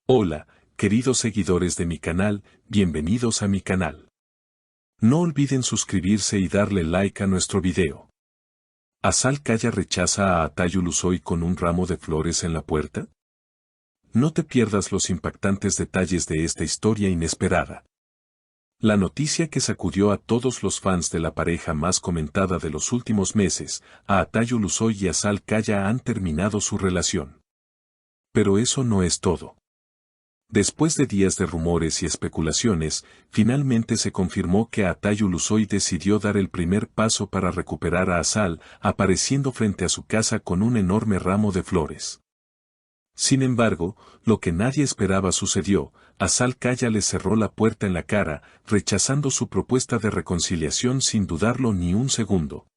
Hola, queridos seguidores de mi canal, bienvenidos a mi canal. No olviden suscribirse y darle like a nuestro video. ¿Azal Kaya rechaza a Atayu Luzoy con un ramo de flores en la puerta? No te pierdas los impactantes detalles de esta historia inesperada. La noticia que sacudió a todos los fans de la pareja más comentada de los últimos meses, a Atayu Luzoy y Azal Kaya han terminado su relación. Pero eso no es todo. Después de días de rumores y especulaciones, finalmente se confirmó que Atayu Luzoy decidió dar el primer paso para recuperar a Azal, apareciendo frente a su casa con un enorme ramo de flores. Sin embargo, lo que nadie esperaba sucedió. Azal Kaya le cerró la puerta en la cara, rechazando su propuesta de reconciliación sin dudarlo ni un segundo.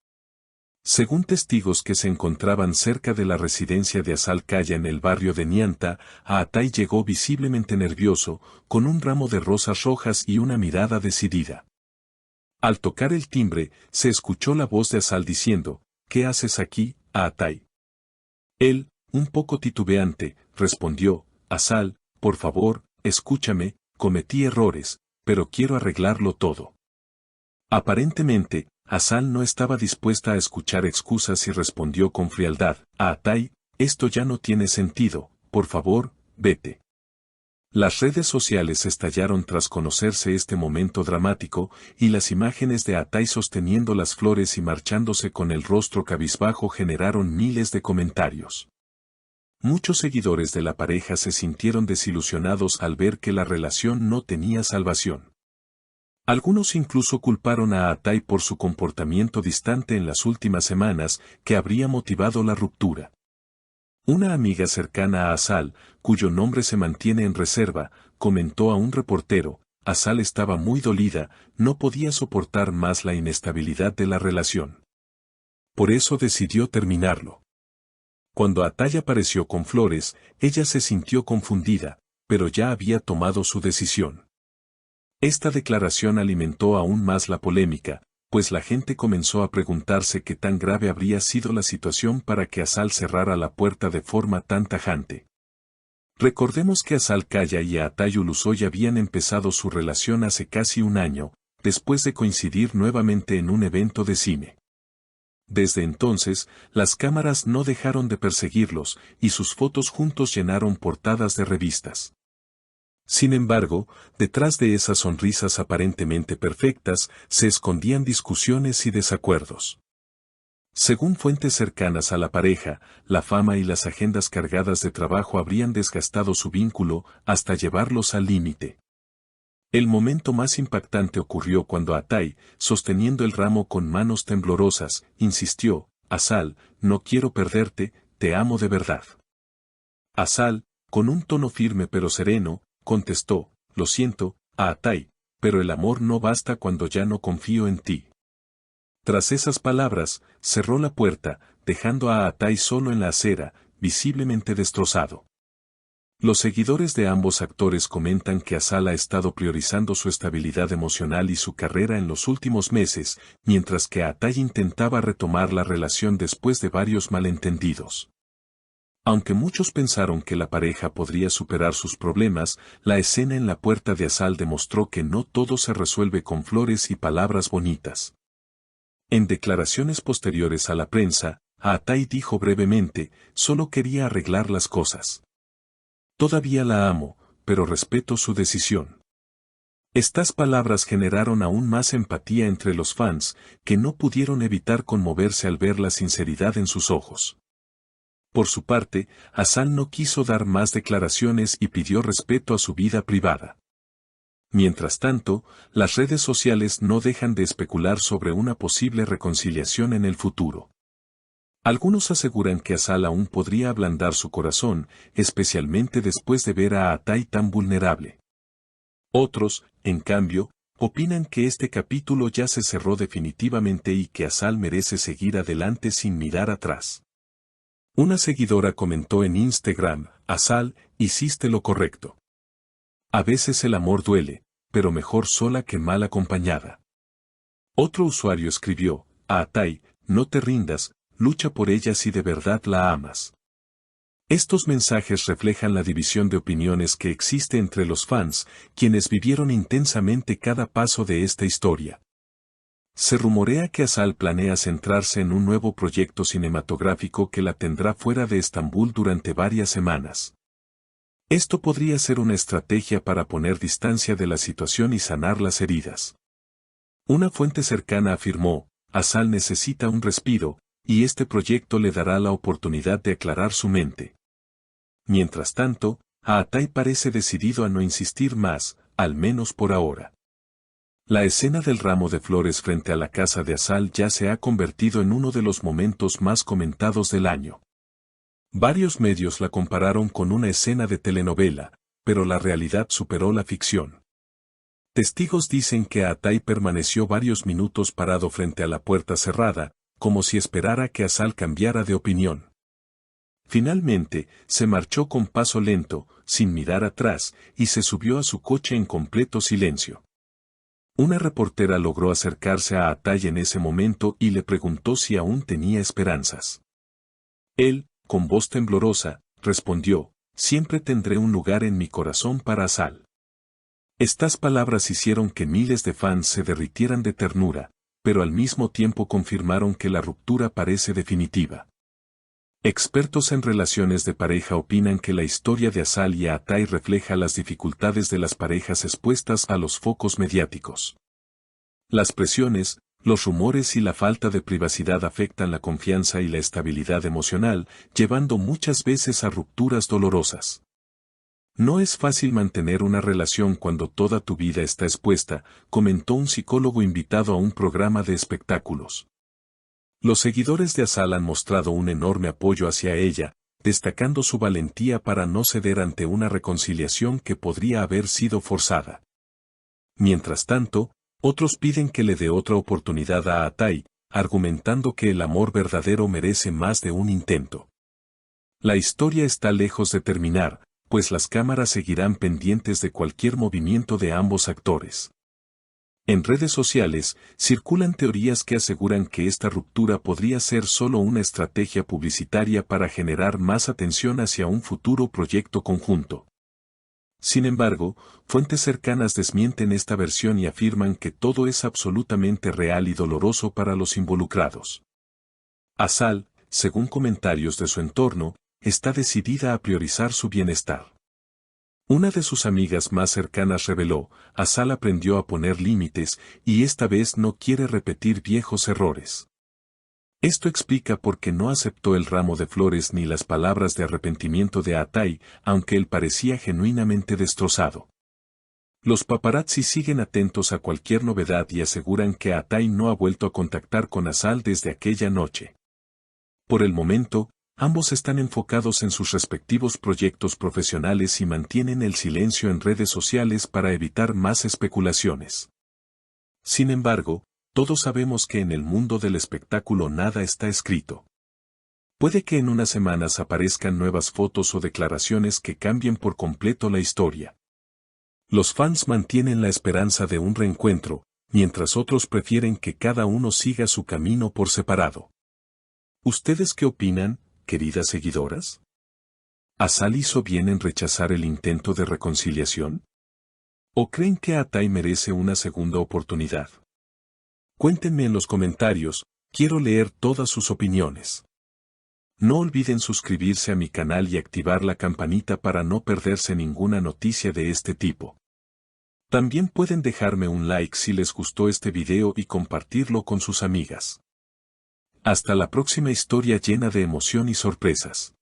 Según testigos que se encontraban cerca de la residencia de Azal Kaya en el barrio de Nianta, Atay llegó visiblemente nervioso, con un ramo de rosas rojas y una mirada decidida. Al tocar el timbre, se escuchó la voz de Azal diciendo: «¿Qué haces aquí, Atay?». Él, un poco titubeante, respondió: «Azal, por favor, escúchame, cometí errores, pero quiero arreglarlo todo». Aparentemente, Azal no estaba dispuesta a escuchar excusas y respondió con frialdad: «Atay, esto ya no tiene sentido, por favor, vete». Las redes sociales estallaron tras conocerse este momento dramático, y las imágenes de Atay sosteniendo las flores y marchándose con el rostro cabizbajo generaron miles de comentarios. Muchos seguidores de la pareja se sintieron desilusionados al ver que la relación no tenía salvación. Algunos incluso culparon a Atay por su comportamiento distante en las últimas semanas, que habría motivado la ruptura. Una amiga cercana a Azal, cuyo nombre se mantiene en reserva, comentó a un reportero: «Azal estaba muy dolida, no podía soportar más la inestabilidad de la relación. Por eso decidió terminarlo». Cuando Atay apareció con flores, ella se sintió confundida, pero ya había tomado su decisión. Esta declaración alimentó aún más la polémica, pues la gente comenzó a preguntarse qué tan grave habría sido la situación para que Azal cerrara la puerta de forma tan tajante. Recordemos que Azal Kaya y Atayu Luzoy habían empezado su relación hace casi un año, después de coincidir nuevamente en un evento de cine. Desde entonces, las cámaras no dejaron de perseguirlos, y sus fotos juntos llenaron portadas de revistas. Sin embargo, detrás de esas sonrisas aparentemente perfectas, se escondían discusiones y desacuerdos. Según fuentes cercanas a la pareja, la fama y las agendas cargadas de trabajo habrían desgastado su vínculo hasta llevarlos al límite. El momento más impactante ocurrió cuando Atay, sosteniendo el ramo con manos temblorosas, insistió: «Azal, no quiero perderte, te amo de verdad». Azal, con un tono firme pero sereno, contestó: «Lo siento, Atay, pero el amor no basta cuando ya no confío en ti». Tras esas palabras, cerró la puerta, dejando a Atay solo en la acera, visiblemente destrozado. Los seguidores de ambos actores comentan que Azal ha estado priorizando su estabilidad emocional y su carrera en los últimos meses, mientras que Atay intentaba retomar la relación después de varios malentendidos. Aunque muchos pensaron que la pareja podría superar sus problemas, la escena en la puerta de Azal demostró que no todo se resuelve con flores y palabras bonitas. En declaraciones posteriores a la prensa, Atay dijo brevemente: «Solo quería arreglar las cosas. Todavía la amo, pero respeto su decisión». Estas palabras generaron aún más empatía entre los fans, que no pudieron evitar conmoverse al ver la sinceridad en sus ojos. Por su parte, Azal no quiso dar más declaraciones y pidió respeto a su vida privada. Mientras tanto, las redes sociales no dejan de especular sobre una posible reconciliación en el futuro. Algunos aseguran que Azal aún podría ablandar su corazón, especialmente después de ver a Atay tan vulnerable. Otros, en cambio, opinan que este capítulo ya se cerró definitivamente y que Azal merece seguir adelante sin mirar atrás. Una seguidora comentó en Instagram: «Azal, hiciste lo correcto. A veces el amor duele, pero mejor sola que mal acompañada». Otro usuario escribió: «Atay, no te rindas, lucha por ella si de verdad la amas». Estos mensajes reflejan la división de opiniones que existe entre los fans, quienes vivieron intensamente cada paso de esta historia. Se rumorea que Asal planea centrarse en un nuevo proyecto cinematográfico que la tendrá fuera de Estambul durante varias semanas. Esto podría ser una estrategia para poner distancia de la situación y sanar las heridas. Una fuente cercana afirmó, Asal necesita un respiro, y este proyecto le dará la oportunidad de aclarar su mente. Mientras tanto, Atay parece decidido a no insistir más, al menos por ahora. La escena del ramo de flores frente a la casa de Asal ya se ha convertido en uno de los momentos más comentados del año. Varios medios la compararon con una escena de telenovela, pero la realidad superó la ficción. Testigos dicen que Atay permaneció varios minutos parado frente a la puerta cerrada, como si esperara que Asal cambiara de opinión. Finalmente, se marchó con paso lento, sin mirar atrás, y se subió a su coche en completo silencio. Una reportera logró acercarse a Atay en ese momento y le preguntó si aún tenía esperanzas. Él, con voz temblorosa, respondió, siempre tendré un lugar en mi corazón para Asal. Estas palabras hicieron que miles de fans se derritieran de ternura, pero al mismo tiempo confirmaron que la ruptura parece definitiva. Expertos en relaciones de pareja opinan que la historia de Asal y Atay refleja las dificultades de las parejas expuestas a los focos mediáticos. Las presiones, los rumores y la falta de privacidad afectan la confianza y la estabilidad emocional, llevando muchas veces a rupturas dolorosas. No es fácil mantener una relación cuando toda tu vida está expuesta, comentó un psicólogo invitado a un programa de espectáculos. Los seguidores de Asal han mostrado un enorme apoyo hacia ella, destacando su valentía para no ceder ante una reconciliación que podría haber sido forzada. Mientras tanto, otros piden que le dé otra oportunidad a Atay, argumentando que el amor verdadero merece más de un intento. La historia está lejos de terminar, pues las cámaras seguirán pendientes de cualquier movimiento de ambos actores. En redes sociales, circulan teorías que aseguran que esta ruptura podría ser solo una estrategia publicitaria para generar más atención hacia un futuro proyecto conjunto. Sin embargo, fuentes cercanas desmienten esta versión y afirman que todo es absolutamente real y doloroso para los involucrados. Asal, según comentarios de su entorno, está decidida a priorizar su bienestar. Una de sus amigas más cercanas reveló, Asal aprendió a poner límites y esta vez no quiere repetir viejos errores. Esto explica por qué no aceptó el ramo de flores ni las palabras de arrepentimiento de Atay, aunque él parecía genuinamente destrozado. Los paparazzi siguen atentos a cualquier novedad y aseguran que Atay no ha vuelto a contactar con Asal desde aquella noche. Por el momento, ambos están enfocados en sus respectivos proyectos profesionales y mantienen el silencio en redes sociales para evitar más especulaciones. Sin embargo, todos sabemos que en el mundo del espectáculo nada está escrito. Puede que en unas semanas aparezcan nuevas fotos o declaraciones que cambien por completo la historia. Los fans mantienen la esperanza de un reencuentro, mientras otros prefieren que cada uno siga su camino por separado. ¿Ustedes qué opinan, queridas seguidoras? ¿Asal hizo bien en rechazar el intento de reconciliación? ¿O creen que Atay merece una segunda oportunidad? Cuéntenme en los comentarios, quiero leer todas sus opiniones. No olviden suscribirse a mi canal y activar la campanita para no perderse ninguna noticia de este tipo. También pueden dejarme un like si les gustó este video y compartirlo con sus amigas. Hasta la próxima historia llena de emoción y sorpresas.